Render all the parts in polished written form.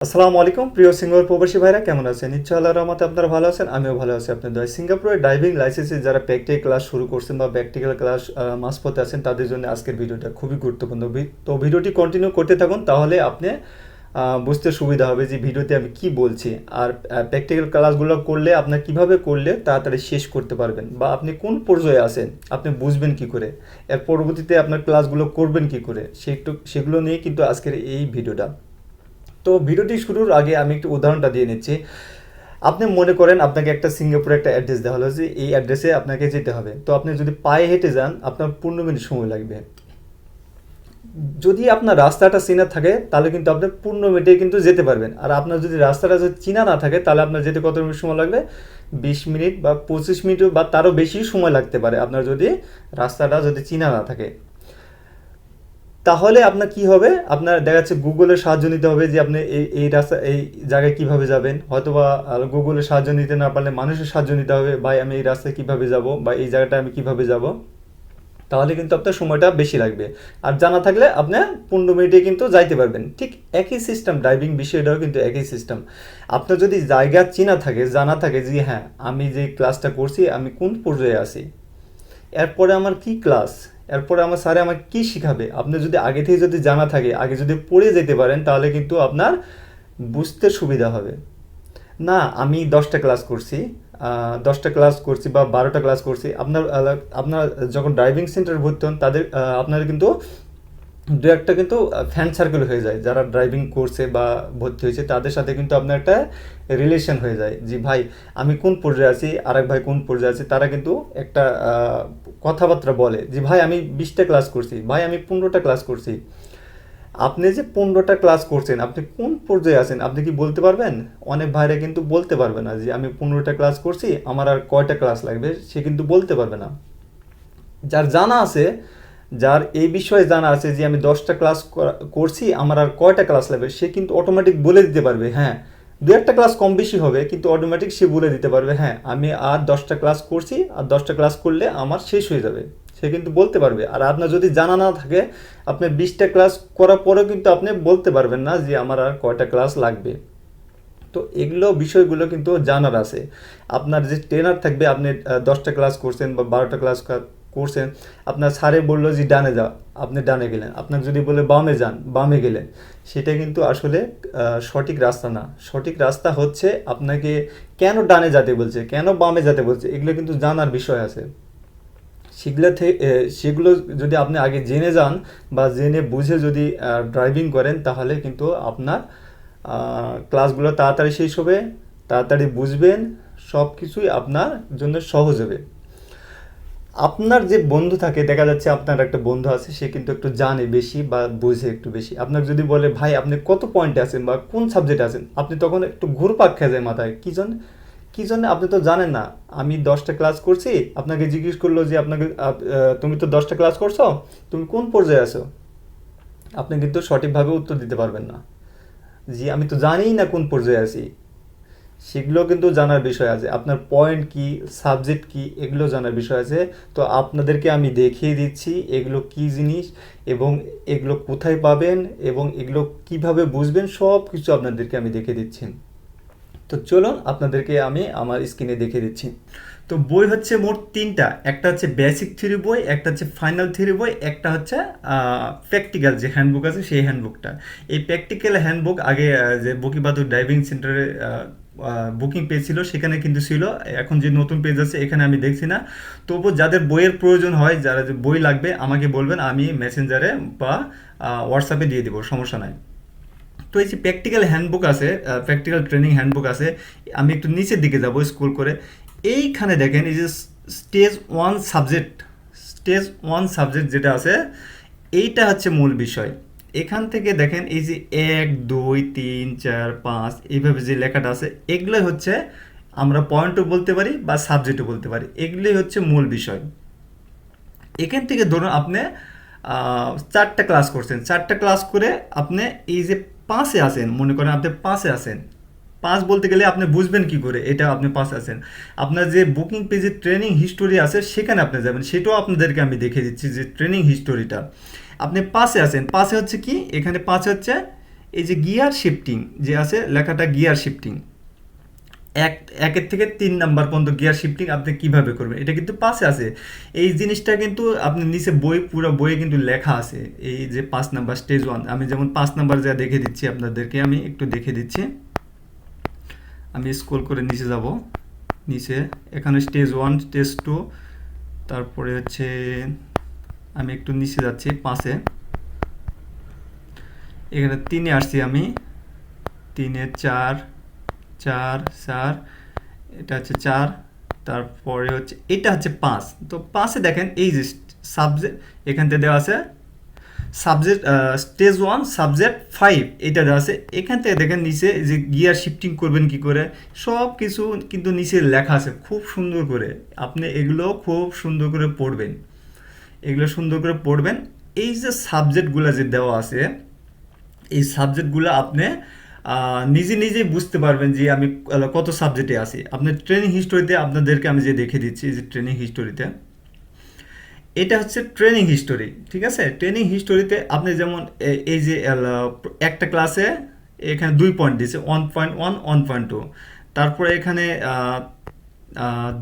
আসসালামু আলাইকুম প্রিয় সিঙ্গাপুর প্রবাসী ভাইরা, কেমন আছেন? নিশ্চয় আল্লাহর রহমতে আপনারা ভালো আছেন, আমিও ভালো আছি আপনার দয়ায়। সিঙ্গাপুরের ড্রাইভিং লাইসেন্সে যারা প্র্যাকটিক্যাল ক্লাস শুরু করছেন বা প্র্যাকটিক্যাল ক্লাস মাঝপথে আছেন, তাদের জন্য আজকের ভিডিওটা খুবই গুরুত্বপূর্ণ। তো ভিডিওটি কন্টিনিউ করতে থাকুন, তাহলে আপনি বুঝতে সুবিধা হবে যে ভিডিওতে আমি কি বলছি। আর প্র্যাকটিক্যাল ক্লাসগুলো করলে আপনার কিভাবে করলে তাড়াতাড়ি শেষ করতে পারবেন, বা আপনি কোন পর্যায়ে আছেন আপনি বুঝবেন কি করে, এর পরবর্তীতে আপনার ক্লাসগুলো করবেন কি করে, সেগুলো নিয়ে কিন্তু আজকের এই ভিডিওটা। তো ভিডিওটি শুরুর আগে আমি একটু উদাহরণটা দিয়ে নিচ্ছি। আপনি মনে করেন আপনাকে একটা সিঙ্গাপুরে একটা অ্যাড্রেস দেওয়া হলো যে এই অ্যাড্রেসে আপনাকে যেতে হবে। তো আপনি যদি পায়ে হেঁটে যান আপনার 15 মিনিট সময় লাগবে। যদি আপনার রাস্তাটা চেনা থাকে তাহলে কিন্তু আপনি 15 মিনিটে কিন্তু যেতে পারবেন। আর আপনার যদি রাস্তাটা যদি চেনা না থাকে তাহলে আপনার যেতে কত মিনিট সময় লাগবে? 20 মিনিট বা 25 মিনিট বা তারও বেশি সময় লাগতে পারে, আপনার যদি রাস্তাটা যদি চেনা না থাকে। তাহলে আপনার কি হবে, আপনার দেখা যাচ্ছে গুগলের সাহায্য নিতে হবে যে আপনি এই রাস্তা এই জায়গায় কিভাবে যাবেন। হয়তোবা গুগলের সাহায্য নিতে না পারলে মানুষের সাহায্য নিতে হবে, ভাই আমি এই রাস্তায় কিভাবে যাব বা এই জায়গাটা আমি কিভাবে যাব। তাহলে কিন্তু আপনার সময়টা বেশি লাগবে। আর জানা থাকলে আপনি 15 মিনিটে কিন্তু যাইতে পারবেন। ঠিক একই সিস্টেম, ড্রাইভিং বিষয়টাও কিন্তু একই সিস্টেম। আপনার যদি জায়গা চেনা থাকে, জানা থাকে যে হ্যাঁ আমি যে ক্লাসটা করছি আমি কোন পর্যায়ে আছি, এরপরে আমার কি ক্লাস, এরপরে আমার স্যারে আমাকে কী শিখাবে, আপনি যদি আগে থেকে যদি জানা থাকে, আগে যদি পড়ে যেতে পারেন, তাহলে কিন্তু আপনার বুঝতে সুবিধা হবে। না আমি 10টা ক্লাস করছি, 10টা ক্লাস করছি বা 12টা ক্লাস করছি, আপনার যখন ড্রাইভিং সেন্টারে ভর্তি হন তাদের আপনার কিন্তু দু একটা কিন্তু ফ্রেন্ড সার্কেল হয়ে যায়, যারা ড্রাইভিং কোর্সে বা ভর্তি হয়েছে তাদের সাথে কিন্তু আপনার একটা রিলেশন হয়ে যায় যে ভাই আমি কোন পর্যায়ে আছি, আরেক ভাই কোন পর্যায়ে আছে, তারা কিন্তু একটা কথাবার্তা বলে যে ভাই আমি 20টা ক্লাস করছি, ভাই আমি 15টা ক্লাস করছি। আপনি যে 15টা ক্লাস করছেন আপনি কোন পর্যায়ে আছেন আপনি কি বলতে পারবেন? অনেক ভাইরা কিন্তু বলতে পারবে না যে আমি 15টা ক্লাস করছি, আমার আর কয়টা ক্লাস লাগবে, সে কিন্তু বলতে পারবে না। যার জানা আছে, যার এই বিষয়ে জানা আছে যে আমি 10টা ক্লাস করছি, আমার আর কয়টা ক্লাস লাগবে, সে কিন্তু অটোমেটিক বলে দিতে পারবে। হ্যাঁ, দু একটা ক্লাস কম বেশি হবে কিন্তু অটোমেটিক সে বলে দিতে পারবে হ্যাঁ আমি আর 10টা ক্লাস করছি, আর 10টা ক্লাস করলে আমার শেষ হয়ে যাবে। সে কিন্তু বলতে পারবে। আর আপনার যদি জানা না থাকে, আপনি 20টা ক্লাস করার পরেও কিন্তু আপনি বলতে পারবেন না যে আমার আর কয়টা ক্লাস লাগবে। তো এগুলো বিষয়গুলো কিন্তু জানার আছে। আপনার যে ট্রেনার থাকবে, আপনি 10টা ক্লাস করছেন বা 12টা ক্লাস করছেন, আপনার স্যারে বললো যে ডানে যাও, আপনি ডানে গেলেন। আপনাকে যদি বলে বামে যান, বামে গেলেন। সেটা কিন্তু আসলে সঠিক রাস্তা না। সঠিক রাস্তা হচ্ছে আপনাকে কেন ডানে যেতে বলছে, কেন বামে যেতে বলছে, এগুলো কিন্তু জানার বিষয় আছে। সেগুলো যদি আপনি আগে জেনে যান বা জেনে বুঝে যদি ড্রাইভিং করেন, তাহলে কিন্তু আপনার ক্লাসগুলো তাড়াতাড়ি শেষ হবে, তাড়াতাড়ি বুঝবেন, সব কিছুই আপনার জন্য সহজ হবে। আপনার যে বন্ধু থাকে, দেখা যাচ্ছে আপনার একটা বন্ধু আছে, সে কিন্তু একটু জানে বেশি বা বুঝে একটু বেশি। আপনাকে যদি বলে ভাই আপনি কত পয়েন্টে আছেন বা কোন সাবজেক্টে আছেন, আপনি তখন একটু ঘুরপাক খেয়ে যায় মাথায়, কী জন্য আপনি তো জানেন না। আমি 10টা ক্লাস করছি, আপনাকে জিজ্ঞেস করলো যে আপনাকে তুমি তো 10টা ক্লাস করছো, তুমি কোন পর্যায়ে আছো, আপনি কিন্তু সঠিকভাবে উত্তর দিতে পারবেন না। জি আমি তো জানিই না কোন পর্যায়ে আছি। সেগুলো কিন্তু জানার বিষয় আছে, আপনার পয়েন্ট কি, সাবজেক্ট কি, এগুলো জানার বিষয় আছে। তো আপনাদেরকে আমি দেখিয়ে দিচ্ছি এগুলো কি জিনিস, এবং এগুলো কোথায় পাবেন, এবং এগুলো কিভাবে বুঝবেন, সব কিছু আপনাদেরকে আমি দেখিয়ে দিচ্ছি। তো চলুন আপনাদেরকে আমি আমার স্ক্রিনে দেখিয়ে দিচ্ছি। তো বই হচ্ছে মোট তিনটা, একটা হচ্ছে বেসিক থিওরি বই, একটা হচ্ছে ফাইনাল থিওরি বই, একটা হচ্ছে প্র্যাকটিক্যাল যে হ্যান্ডবুক আছে সেই হ্যান্ডবুকটা। এই প্র্যাকটিক্যাল হ্যান্ডবুক আগে যে বকিবাদুর ড্রাইভিং সেন্টারে বুকিং পেজ ছিল সেখানে কিন্তু ছিল, এখন যে নতুন পেজ আছে এখানে আমি দেখছি না। তবু যাদের বইয়ের প্রয়োজন হয়, যারা যে বই লাগবে আমাকে বলবেন, আমি মেসেঞ্জারে বা হোয়াটসঅ্যাপে দিয়ে দেবো, সমস্যা নাই। তো এই যে প্র্যাকটিক্যাল হ্যান্ডবুক আছে, প্র্যাকটিক্যাল ট্রেনিং হ্যান্ডবুক আছে, আমি একটু নিচের দিকে যাব স্ক্রল করে। এইখানে দেখেন এই যে স্টেজ 1 সাবজেক্ট যেটা আছে, এইটা হচ্ছে মূল বিষয়। এখান থেকে দেখেন এই যে 1 2 3 4 5 এইভাবে যে লেখাটা আছে, এগুলোই হচ্ছে আমরা পয়েন্টও বলতে পারি বা সাবজেক্টও বলতে পারি, এগুলোই হচ্ছে মূল বিষয়। এখান থেকে ধরুন আপনি 4টা ক্লাস করছেন, 4টা ক্লাস করে আপনি এই যে 5-এ আছেন, মনে করেন আপনি 5-এ আছেন। 5 বলতে গেলে আপনি বুঝবেন কি করে এটা আপনি 5 আছেন। আপনার যে বুকিং পেজে ট্রেনিং হিস্টোরি আছে সেখানে আপনি যাবেন, সেটাও আপনাদেরকে আমি দেখে দিচ্ছি যে ট্রেনিং হিস্টোরিটা। আপনি 5-এ আছেন, 5-এ হচ্ছে কি, এখানে 5 হচ্ছে এই যে গিয়ার শিফটিং যে আছে লেখাটা গিয়ার শিফটিং, একের থেকে 3 নাম্বার পর্যন্ত গিয়ার শিফটিং আপনি কিভাবে করবেন এটা কিন্তু পাশে আছে। এই জিনিসটা কিন্তু আপনি নিচে পুরো বইয়ে কিন্তু লেখা আছে। এই যে 5 নাম্বার স্টেজ 1, আমি যেমন 5 নাম্বার যা দেখে দিচ্ছি আপনাদেরকে, আমি একটু দেখে দিচ্ছি। আমি স্ক্রল করে নিচে যাব, নিচে এখানে স্টেজ 1, স্টেজ 2, তারপরে হচ্ছে আমি একটু নিচে যাচ্ছি 5-এ, এখানে 3-এ আসছি আমি, 3-এ 4, 4, 4, এটা হচ্ছে 4, তারপরে হচ্ছে এটা হচ্ছে 5। তো 5-এ দেখেন এই যে সাবজেক্ট এখান থেকে দেওয়া আছে সাবজেক্ট স্টেজ 1 সাবজেক্ট 5 এটা দেওয়া আছে। এখান থেকে দেখেন নিচে যে গিয়ার শিফটিং করবেন কি করে সব কিছু কিন্তু নিচে লেখা আছে খুব সুন্দর করে। আপনি এগুলো খুব সুন্দর করে পড়বেন, এগুলো সুন্দর করে পড়বেন। এই যে সাবজেক্টগুলো যে দেওয়া আছে এই সাবজেক্টগুলো আপনি নিজে নিজেই বুঝতে পারবেন যে আমি কত সাবজেক্টে আছি। আপনার ট্রেনিং হিস্টোরিতে আপনাদেরকে আমি যে দেখে দিচ্ছি, যে ট্রেনিং হিস্টোরিতে এটা হচ্ছে ট্রেনিং হিস্টোরি, ঠিক আছে। ট্রেনিং হিস্টোরিতে আপনি যেমন এই যে একটা ক্লাসে এখানে 2 পয়েন্ট দিয়েছে, 1.1, 1.2, তারপরে এখানে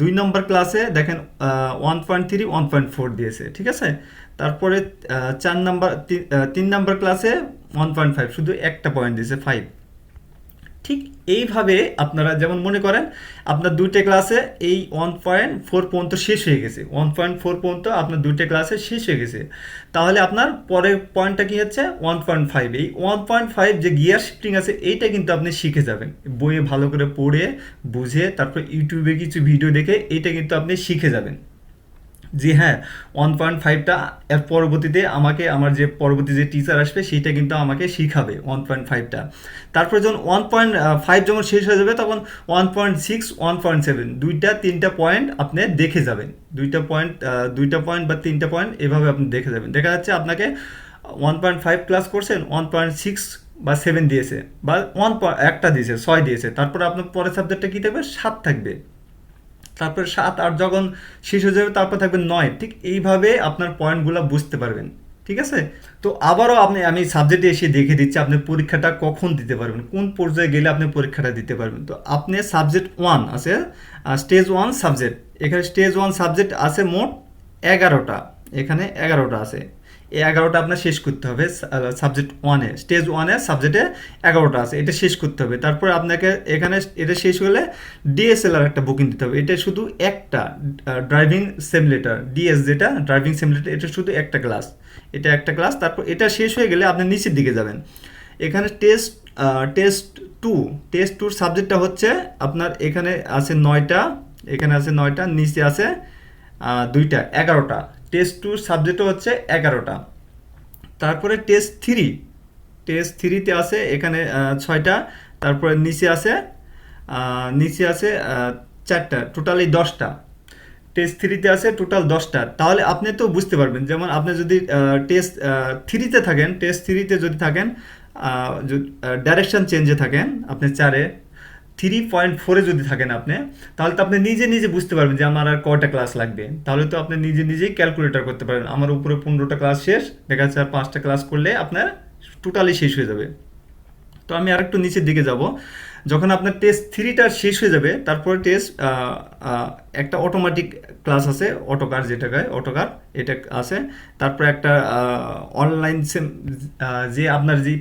2 নম্বর ক্লাসে দেখেন 1.3, 1.4 দিয়েছে, ঠিক আছে। তারপরে 4 নাম্বার 3 নাম্বার ক্লাসে 1.5, শুধু একটা পয়েন্ট দিয়েছে 5। ঠিক এইভাবে আপনারা যেমন মনে করেন আপনার 2টে ক্লাসে এই 1.4 পর্যন্ত শেষ হয়ে গেছে, 1.4 পর্যন্ত আপনার 2টে ক্লাসে শেষ হয়ে গেছে, তাহলে আপনার পরের পয়েন্টটা কি হচ্ছে 1.5। এই 1.5 যে গিয়ার শিফটিং আছে এইটা কিন্তু আপনি শিখে যাবেন বইয়ে ভালো করে পড়ে বুঝে, তারপর ইউটিউবে কিছু ভিডিও দেখে এইটা কিন্তু আপনি শিখে যাবেন জি হ্যাঁ 1.5টা এর পরবর্তীতে আমাকে আমার যে পরবর্তী যে টিচার আসবে সেইটা কিন্তু আমাকে শিখাবে 1.5টা। তারপরে যখন 1.5 যখন শেষ হয়ে যাবে তখন 1.6, 1.7 2টা 3টা পয়েন্ট আপনি দেখে যাবেন, 2টা পয়েন্ট বা 3টা পয়েন্ট এভাবে আপনি দেখে যাবেন। দেখা যাচ্ছে আপনাকে 1.5 ক্লাস করছেন, 1.6 বা 7 দিয়েছে, বা একটা দিয়েছে 6 দিয়েছে, তারপরে আপনার পরের সাবজেক্টটা কী থাকবে 7 থাকবে, তারপরে 7, 8 যখন শেষ হয়ে যাবে তারপর থাকবে 9। ঠিক এইভাবে আপনার পয়েন্টগুলো বুঝতে পারবেন, ঠিক আছে। তো আবারও আমি সাবজেক্টে এসে দেখে দিচ্ছি আপনি পরীক্ষাটা কখন দিতে পারবেন, কোন পর্যায়ে গেলে আপনি পরীক্ষাটা দিতে পারবেন। তো আপনি সাবজেক্ট 1 আছে, স্টেজ 1 সাবজেক্ট, এখানে স্টেজ 1 সাবজেক্ট আছে মোট 11টা, এখানে 11টা আছে। এই 11টা আপনার শেষ করতে হবে সাবজেক্ট 1-এ, স্টেজ 1-এ সাবজেক্টে 11টা আছে, এটা শেষ করতে হবে। তারপরে আপনাকে এখানে এটা শেষ হলে ডিএসএলআর একটা বুকিং দিতে হবে। এটা শুধু একটা ড্রাইভিং সিমুলেটর ডিএস, যেটা ড্রাইভিং সিমুলেটর, এটা শুধু একটা ক্লাস, এটা একটা ক্লাস। তারপর এটা শেষ হয়ে গেলে আপনি নিচের দিকে যাবেন, এখানে টেস্ট 2, টেস্ট 2 সাবজেক্টটা হচ্ছে আপনার এখানে আছে 9টা, এখানে আছে 9টা, নিচে আছে 2টা, 11টা। টেস্ট 2 সাবজেক্টও হচ্ছে 11টা। তারপরে টেস্ট 3তে আছে এখানে 6টা, তারপরে নিচে আছে 4টা, টোটালি 10টা। টেস্ট 3তে আছে টোটাল 10টা। তাহলে আপনি তো বুঝতে পারবেন, যেমন আপনি যদি টেস্ট 3তে থাকেন, টেস্ট 3তে যদি থাকেন, ডাইরেকশন চেঞ্জে থাকেন আপনি 4-এ, 3.4-এ যদি থাকেন আপনি, তাহলে তো আপনি নিজে নিজে বুঝতে পারবেন যে আমার আর কয়টা ক্লাস লাগবে। তাহলে তো আপনি নিজে নিজেই ক্যালকুলেটর করতে পারেন, আমার উপরে 15টা ক্লাস শেষ, দেখা যাচ্ছে আর 5টা ক্লাস করলে আপনার টোটালি শেষ হয়ে যাবে। তো আমি আরেকটু নিচের দিকে যাব, যখন আপনার টেস্ট 3টা শেষ হয়ে যাবে তারপরে একটা অটোমেটিক ক্লাস আছে, অটোকার যেটা কয় অটোকার, এটা আছে। তারপরে একটা অনলাইন যে আপনার যে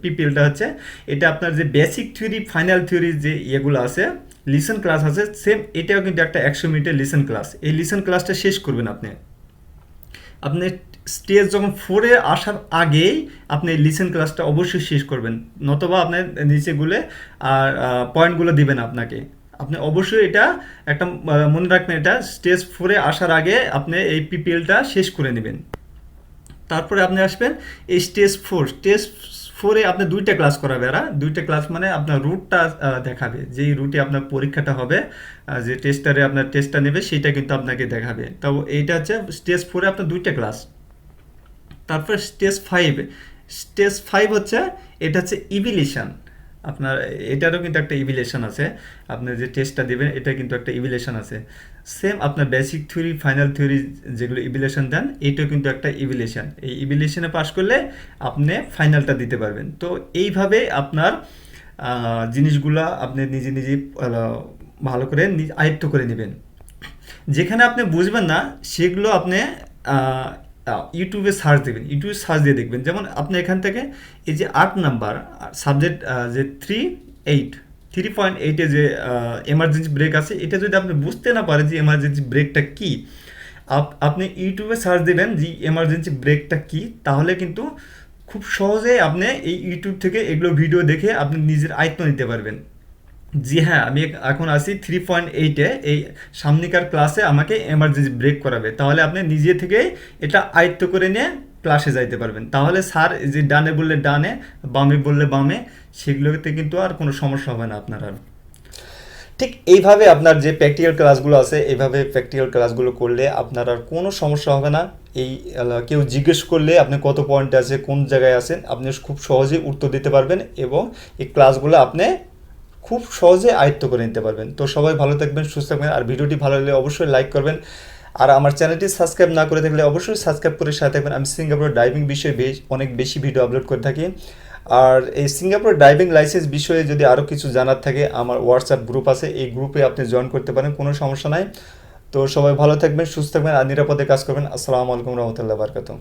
পিপিএলটা হচ্ছে, এটা আপনার যে বেসিক থিওরি ফাইনাল থিওরি যে ইয়েগুলো আছে লিসন ক্লাস আছে সেম, এটাও কিন্তু একটা 100 মিনিটের লিসন ক্লাস। এই লিসন ক্লাসটা শেষ করবেন আপনি স্টেজ যখন 4-এ আসার আগেই আপনি লিসেন ক্লাসটা অবশ্যই শেষ করবেন, নতবা আপনার নিচেগুলো আর পয়েন্টগুলো দিবেন আপনাকে। আপনি অবশ্যই এটা একটা মনে রাখবেন, এটা স্টেজ 4-এ আসার আগে আপনি এই পিপিএলটা শেষ করে নেবেন। তারপরে আপনি আসবেন এই স্টেজ 4-এ আপনি 2টা ক্লাস করাবে, এরা 2টা ক্লাস মানে আপনার রুটটা দেখাবে, যেই রুটে আপনার পরীক্ষাটা হবে, যে টেস্টারে আপনার টেস্টটা নেবে সেটা কিন্তু আপনাকে দেখাবে। তো এইটা হচ্ছে স্টেজ 4-এ আপনার 2টা ক্লাস। তারপর স্টেজ 5 হচ্ছে, এটা হচ্ছে ইভিলিউশন, আপনার এটারও কিন্তু একটা ইভ্যালুয়েশন আছে। আপনি যে টেস্টটা দিবেন এটা কিন্তু একটা ইভ্যালুয়েশন আছে। সেম আপনার বেসিক থিওরি, ফাইনাল থিওরি যেগুলো ইভ্যালুয়েশন দেন, এইটাও কিন্তু একটা ইভ্যালুয়েশন। এই ইভ্যালুয়েশনে পাস করলে আপনি ফাইনালটা দিতে পারবেন। তো এইভাবে আপনার জিনিসগুলা আপনি নিজে নিজে ভালো করে আয়ত্ত করে নেবেন। যেখানে আপনি বুঝবেন না সেগুলো আপনি ইউটিউবে সার্চ দেবেন, ইউটিউবে সার্চ দিয়ে দেখবেন। যেমন আপনি এখান থেকে এই যে 8 নাম্বার সাবজেক্ট, যে 3.8-এ যে এমার্জেন্সি ব্রেক আছে, এটা যদি আপনি বুঝতে না পারেন যে এমার্জেন্সি ব্রেকটা কী, আপনি ইউটিউবে সার্চ দেবেন যে এমার্জেন্সি ব্রেকটা কী, তাহলে কিন্তু খুব সহজে আপনি এই ইউটিউব থেকে এগুলো ভিডিও দেখে আপনি নিজের আয়ত্ত নিতে পারবেন। জি হ্যাঁ, আমি এখন আছি 3.8-এ, এই সামনেকার ক্লাসে আমাকে এমার্জেন্সি ব্রেক করাবে, তাহলে আপনি নিজে থেকে এটা আয়ত্ত করে নিয়ে ক্লাসে যাইতে পারবেন। তাহলে স্যার যে ডানে বললে ডানে, বামে বললে বামে, সেগুলোতে কিন্তু আর কোনো সমস্যা হবে না আপনার আর। ঠিক এইভাবে আপনার যে প্র্যাকটিক্যাল ক্লাসগুলো আছে, এইভাবে প্র্যাকটিক্যাল ক্লাসগুলো করলে আপনার আর কোনো সমস্যা হবে না। এই কেউ জিজ্ঞেস করলে আপনি কত পয়েন্টে আছে, কোন জায়গায় আছেন, আপনি খুব সহজেই উত্তর দিতে পারবেন এবং এই ক্লাসগুলো আপনি খুব সহজে আয়ত্ত করে নিতে পারবেন। তো সবাই ভালো থাকবেন, সুস্থ থাকবেন, আর ভিডিওটি ভালো লাগলে অবশ্যই লাইক করবেন। আর আমার চ্যানেলটি সাবস্ক্রাইব না করে থাকলে অবশ্যই সাবস্ক্রাইব করে সাথে থাকবেন। আমি সিঙ্গাপুরের ড্রাইভিং বিষয়ে অনেক বেশি ভিডিও আপলোড করে থাকি। আর এই সিঙ্গাপুর ড্রাইভিং লাইসেন্স বিষয়ে যদি আরও কিছু জানার থাকে, আমার হোয়াটসঅ্যাপ গ্রুপ আছে, এই গ্রুপে আপনি জয়েন করতে পারেন, কোনো সমস্যা নাই। তো সবাই ভালো থাকবেন, সুস্থ থাকবেন আর নিরাপদে কাজ করবেন। আসসালামু আলাইকুম রহমতুল্লাহ বারকাতুহু।